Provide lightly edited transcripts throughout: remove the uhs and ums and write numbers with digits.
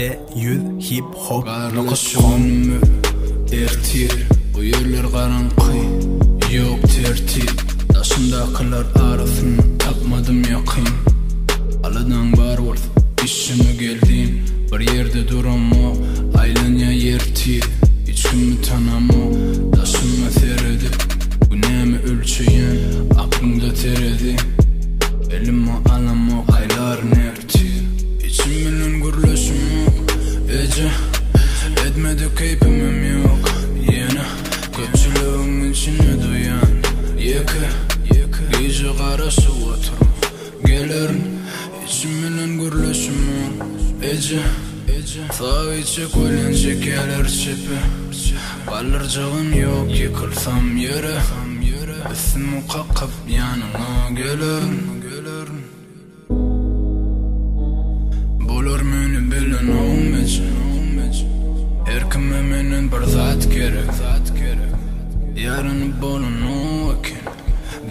100 hip hop Kardeşim ertir bu yerler karanqı yok tertip Taşındakılar arasını tapmadım yakın Alıdan var vurdu işime geldim bir yerde duramam Aylanya yertir hiç kimi tanamam Taşıma teredi bu nemi ölçeyen aklımda teredi Elime alamam aylar nertir İçimden gürleşim yok Ece etmedi keyfimim yok Yine kötülüğüm içine duyan Yıkı gece karası oturum Gelirin içimden gürleşim yok Ece sağ içe koylen şekerler çepi Kalırcağım yok yıkılsam yere Üstümü kakıp yanına gelirin Bulur meni bilen olmayacak Her kime menin bir zat gerek Yarını bolun o ekin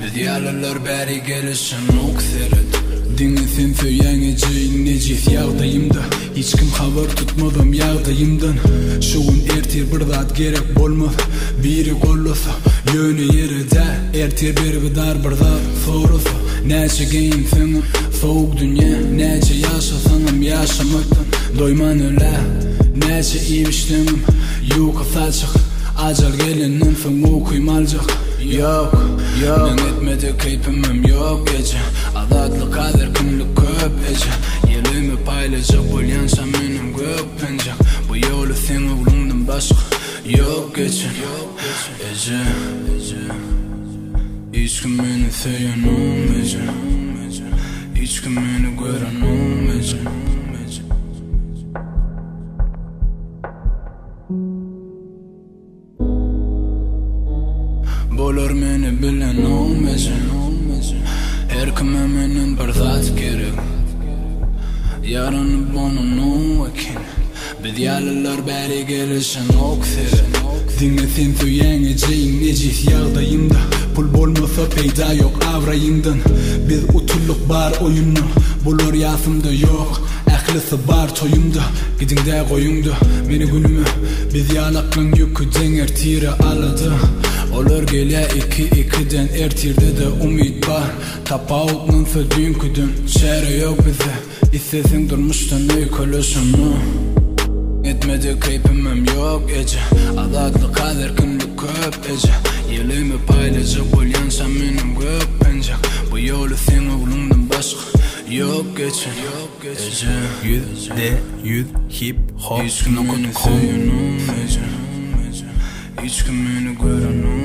Biz yalılar beri gelişen ok seret Dinlesin söyleyen eceğin necif yağdayımda Hiç kim haber tutmadım yağdayımdan Şuun ertir bir zat gerek bolmaz Biri kollasa yönü yeri de Ertir bir gıdar bir zat sorusu Neçe geyim senin soğuk dünya Neçe yaşasanım yaşamaktan doyman öyle Neçe iymiştinim yuka saçık Acal gelinin sen okuyum alacak Yok Ben etmedi keyfimim yok gece Adatlı kader kimlik köp ece Yelimi paylaşacak bolyansa benim gök pencak Bu yolu sen oğlumdan başka yok gece Ece Hiç kim beni seyen olmayacak Hiç kim beni gören olmayacak Bulur meni bilen olmayacak Her kime menin bir zat gerek Yarını bunun o ekin Biz yalılar beri gelişen ok seret Dinlesin söyleyen eceğin necif yağdayımda Pul bolmasa peyda yok avrayından Biz utulluk bar oyunu Bulur yasımda yok Aklisi bar toyumda Gidin de koyunda Meni günümü Biz yalakın yükü denger tire aladı Olur gele ikiden ertirde de umid var Tapağut'nın sözün küdün Şere yok bize İstesin durmuştan öykülüşümü Etmedi keyfimim yok ece Adatlı kader kimlik köp ece Yelimi paylaşacak bolyansa benim gök pencak Bu yolu sen oğlumdan başka yok geçen Ece %100 hip hop Hiç kim beni seyen olmayacak Hiç kim beni gören olmayacak